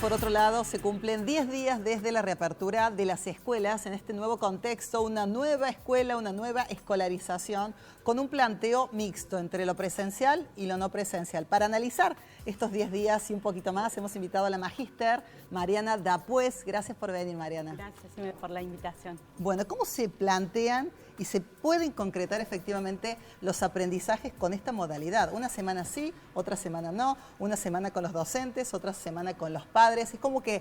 por otro lado, se cumplen 10 días desde la reapertura de las escuelas en este nuevo contexto, una nueva escuela, una nueva escolarización con un planteo mixto entre lo presencial y lo no presencial. Para analizar estos 10 días y un poquito más, hemos invitado a la magíster Mariana Dapués. Gracias por venir, Mariana. Gracias por la invitación. Bueno, ¿cómo se plantean y se pueden concretar efectivamente los aprendizajes con esta modalidad? Una semana sí, otra semana no, una semana con los docentes, otra semana con los padres. Es como que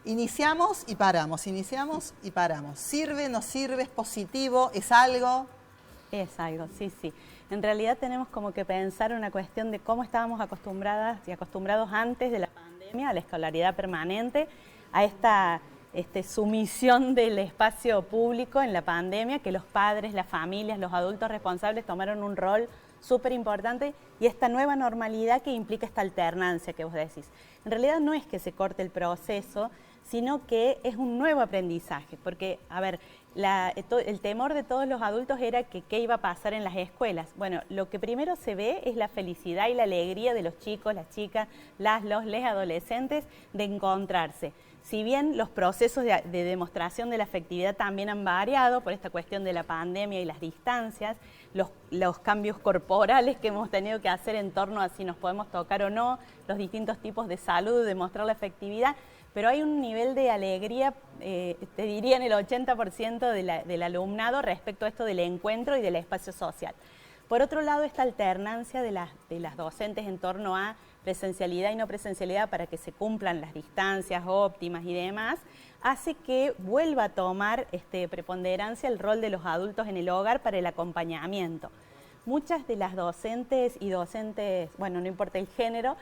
iniciamos y paramos, iniciamos y paramos. ¿Sirve, no sirve, es positivo, es algo? Es algo, sí, sí. En realidad tenemos como que pensar una cuestión de cómo estábamos acostumbradas y acostumbrados antes de la pandemia a la escolaridad permanente, a esta sumisión del espacio público en la pandemia, que los padres, las familias, los adultos responsables tomaron un rol súper importante, y esta nueva normalidad que implica esta alternancia que vos decís. En realidad no es que se corte el proceso, sino que es un nuevo aprendizaje, porque, a ver, el temor de todos los adultos era que qué iba a pasar en las escuelas. Bueno, lo que primero se ve es la felicidad y la alegría de los chicos, las chicas, les adolescentes de encontrarse. Si bien los procesos de demostración de la afectividad también han variado por esta cuestión de la pandemia y las distancias, los cambios corporales que hemos tenido que hacer en torno a si nos podemos tocar o no, los distintos tipos de salud, demostrar la afectividad, pero hay un nivel de alegría, te diría en el 80% del alumnado respecto a esto del encuentro y del espacio social. Por otro lado, esta alternancia de las docentes en torno a presencialidad y no presencialidad para que se cumplan las distancias óptimas y demás, hace que vuelva a tomar preponderancia el rol de los adultos en el hogar para el acompañamiento. Muchas de las docentes y docentes, bueno, no importa el género,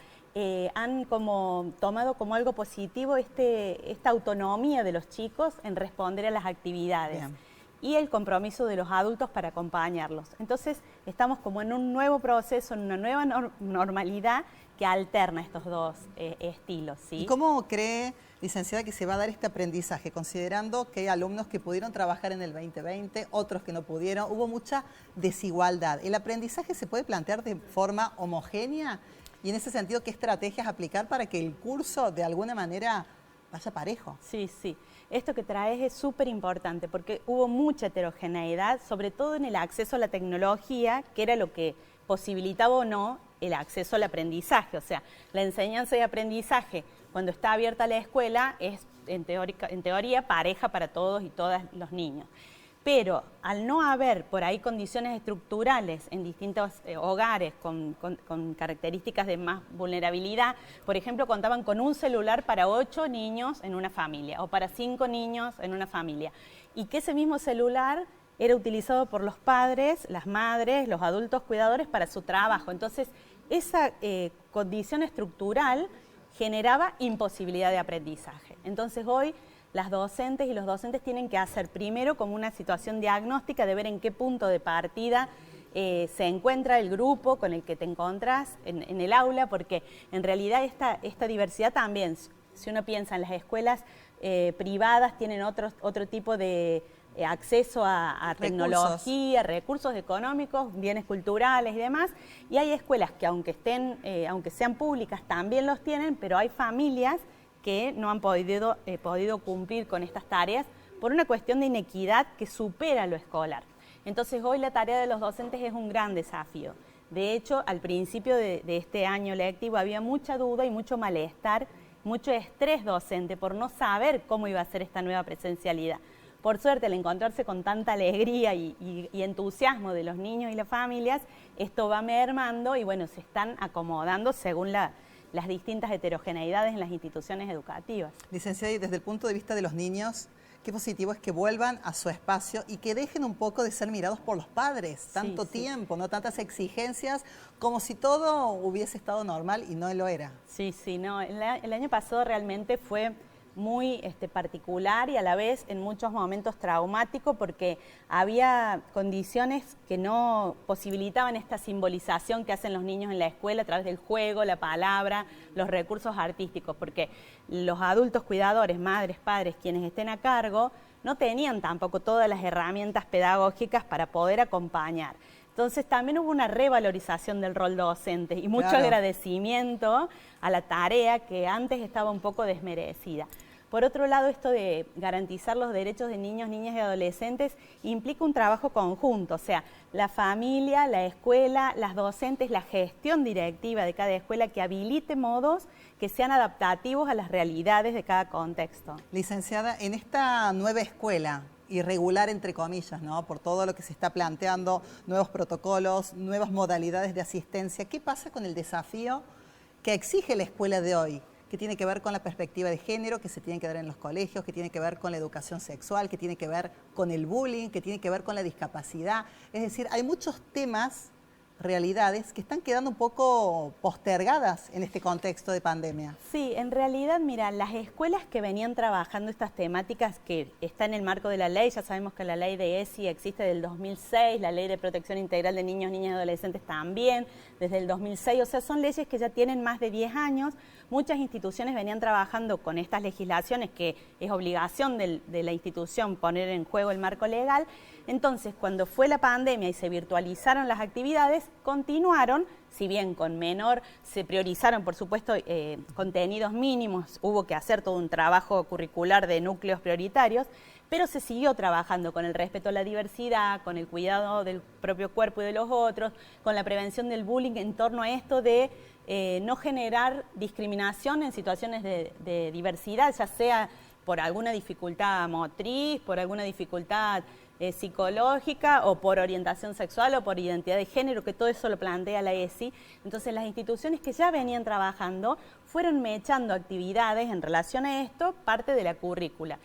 han tomado como algo positivo esta autonomía de los chicos en responder a las actividades. Bien. Y el compromiso de los adultos para acompañarlos. Entonces, estamos como en un nuevo proceso, en una nueva normalidad que alterna estos dos estilos, ¿sí? ¿Y cómo cree, licenciada, que se va a dar este aprendizaje, considerando que hay alumnos que pudieron trabajar en el 2020, otros que no pudieron? Hubo mucha desigualdad. ¿El aprendizaje se puede plantear de forma homogénea? Y en ese sentido, ¿qué estrategias aplicar para que el curso de alguna manera vaya parejo? Sí, sí. Esto que traes es súper importante porque hubo mucha heterogeneidad, sobre todo en el acceso a la tecnología, que era lo que posibilitaba o no el acceso al aprendizaje. O sea, la enseñanza y aprendizaje, cuando está abierta la escuela, es en teoría pareja para todos y todas los niños. Pero al no haber por ahí condiciones estructurales en distintos hogares con características de más vulnerabilidad, por ejemplo, contaban con un celular para 8 niños en una familia o para 5 niños en una familia, y que ese mismo celular era utilizado por los padres, las madres, los adultos cuidadores para su trabajo. Entonces, esa condición estructural generaba imposibilidad de aprendizaje. Entonces, hoy las docentes y los docentes tienen que hacer primero como una situación diagnóstica de ver en qué punto de partida se encuentra el grupo con el que te encontrás en el aula, porque en realidad esta diversidad también, si uno piensa en las escuelas privadas, tienen otro tipo de acceso a tecnología, recursos económicos, bienes culturales y demás, y hay escuelas que aunque sean públicas también los tienen, pero hay familias que no han podido cumplir con estas tareas por una cuestión de inequidad que supera lo escolar. Entonces hoy la tarea de los docentes es un gran desafío. De hecho, al principio de este año lectivo había mucha duda y mucho malestar, mucho estrés docente por no saber cómo iba a ser esta nueva presencialidad. Por suerte, al encontrarse con tanta alegría y entusiasmo de los niños y las familias, esto va mermando y bueno, se están acomodando según las distintas heterogeneidades en las instituciones educativas. Licenciada, y desde el punto de vista de los niños, qué positivo es que vuelvan a su espacio y que dejen un poco de ser mirados por los padres, tanto tiempo, no tantas exigencias, como si todo hubiese estado normal y no lo era. Sí, sí, no, el año pasado realmente fue muy particular y a la vez en muchos momentos traumático, porque había condiciones que no posibilitaban esta simbolización que hacen los niños en la escuela a través del juego, la palabra, los recursos artísticos, porque los adultos cuidadores, madres, padres, quienes estén a cargo, no tenían tampoco todas las herramientas pedagógicas para poder acompañar. Entonces también hubo una revalorización del rol docente y mucho Claro. agradecimiento a la tarea que antes estaba un poco desmerecida. Por otro lado, esto de garantizar los derechos de niños, niñas y adolescentes implica un trabajo conjunto, o sea, la familia, la escuela, las docentes, la gestión directiva de cada escuela que habilite modos que sean adaptativos a las realidades de cada contexto. Licenciada, en esta nueva escuela, irregular entre comillas, ¿no? Por todo lo que se está planteando, nuevos protocolos, nuevas modalidades de asistencia, ¿qué pasa con el desafío que exige la escuela de hoy? Que tiene que ver con la perspectiva de género, que se tiene que dar en los colegios, que tiene que ver con la educación sexual, que tiene que ver con el bullying, que tiene que ver con la discapacidad. Es decir, hay muchos temas, realidades, que están quedando un poco postergadas en este contexto de pandemia. Sí, en realidad, mira, las escuelas que venían trabajando estas temáticas que está en el marco de la ley, ya sabemos que la ley de ESI existe del 2006, la ley de protección integral de niños, niñas y adolescentes también, desde el 2006, o sea, son leyes que ya tienen más de 10 años. Muchas instituciones venían trabajando con estas legislaciones que es obligación de la institución poner en juego el marco legal. Entonces, cuando fue la pandemia y se virtualizaron las actividades, continuaron, si bien con menor, se priorizaron, por supuesto, contenidos mínimos, hubo que hacer todo un trabajo curricular de núcleos prioritarios, pero se siguió trabajando con el respeto a la diversidad, con el cuidado del propio cuerpo y de los otros, con la prevención del bullying en torno a esto de no generar discriminación en situaciones de diversidad, ya sea por alguna dificultad motriz, por alguna dificultad psicológica o por orientación sexual o por identidad de género, que todo eso lo plantea la ESI. Entonces las instituciones que ya venían trabajando fueron mechando actividades en relación a esto, parte de la currícula.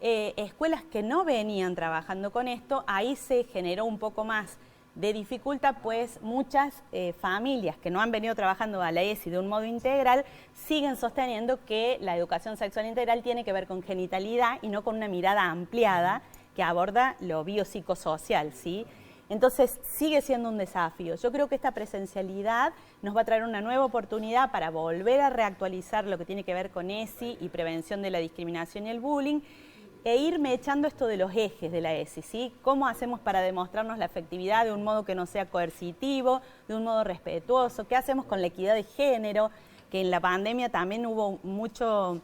Escuelas que no venían trabajando con esto, ahí se generó un poco más de dificultad, pues muchas familias que no han venido trabajando a la ESI de un modo integral siguen sosteniendo que la educación sexual integral tiene que ver con genitalidad y no con una mirada ampliada que aborda lo biopsicosocial, ¿sí? Entonces sigue siendo un desafío. Yo creo que esta presencialidad nos va a traer una nueva oportunidad para volver a reactualizar lo que tiene que ver con ESI y prevención de la discriminación y el bullying, e irme echando esto de los ejes de la ESI, ¿sí? ¿Cómo hacemos para demostrarnos la efectividad de un modo que no sea coercitivo, de un modo respetuoso? ¿Qué hacemos con la equidad de género? Que en la pandemia también hubo mucha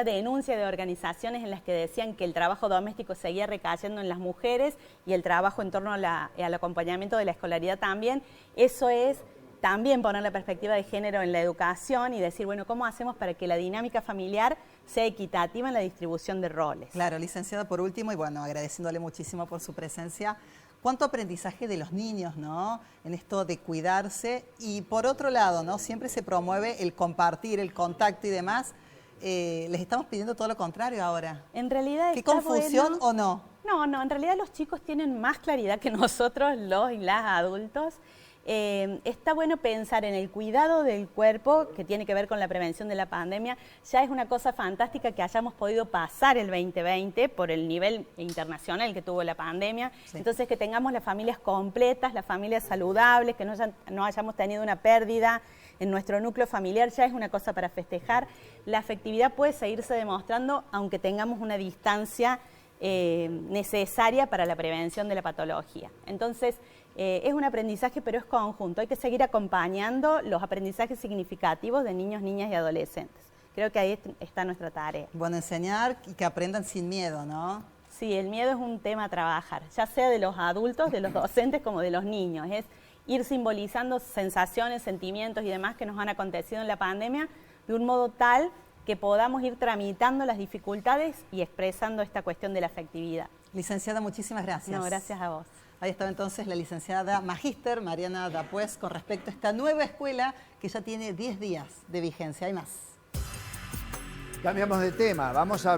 denuncia de organizaciones en las que decían que el trabajo doméstico seguía recayendo en las mujeres y el trabajo en torno al acompañamiento de la escolaridad también. Eso es también poner la perspectiva de género en la educación y decir, bueno, ¿cómo hacemos para que la dinámica familiar sea equitativa en la distribución de roles? Claro, licenciada, por último, y bueno, agradeciéndole muchísimo por su presencia, cuánto aprendizaje de los niños, ¿no? En esto de cuidarse y por otro lado, ¿no? Siempre se promueve el compartir, el contacto y demás. Les estamos pidiendo todo lo contrario ahora. En realidad ¿Qué confusión o no? No, en realidad los chicos tienen más claridad que nosotros, los y las adultos. Está bueno pensar en el cuidado del cuerpo, que tiene que ver con la prevención de la pandemia. Ya es una cosa fantástica que hayamos podido pasar el 2020 por el nivel internacional que tuvo la pandemia. Sí. Entonces, que tengamos las familias completas, las familias saludables, que no hayamos tenido una pérdida en nuestro núcleo familiar, ya es una cosa para festejar. La afectividad puede seguirse demostrando aunque tengamos una distancia necesaria para la prevención de la patología. Entonces, es un aprendizaje, pero es conjunto. Hay que seguir acompañando los aprendizajes significativos de niños, niñas y adolescentes. Creo que ahí está nuestra tarea. Bueno, enseñar y que aprendan sin miedo, ¿no? Sí, el miedo es un tema a trabajar, ya sea de los adultos, de los docentes, como de los niños. Es ir simbolizando sensaciones, sentimientos y demás que nos han acontecido en la pandemia de un modo tal que podamos ir tramitando las dificultades y expresando esta cuestión de la afectividad. Licenciada, muchísimas gracias. No, gracias a vos. Ahí estaba entonces la licenciada magíster Mariana Dapués con respecto a esta nueva escuela que ya tiene 10 días de vigencia. Hay más. Cambiamos de tema, vamos a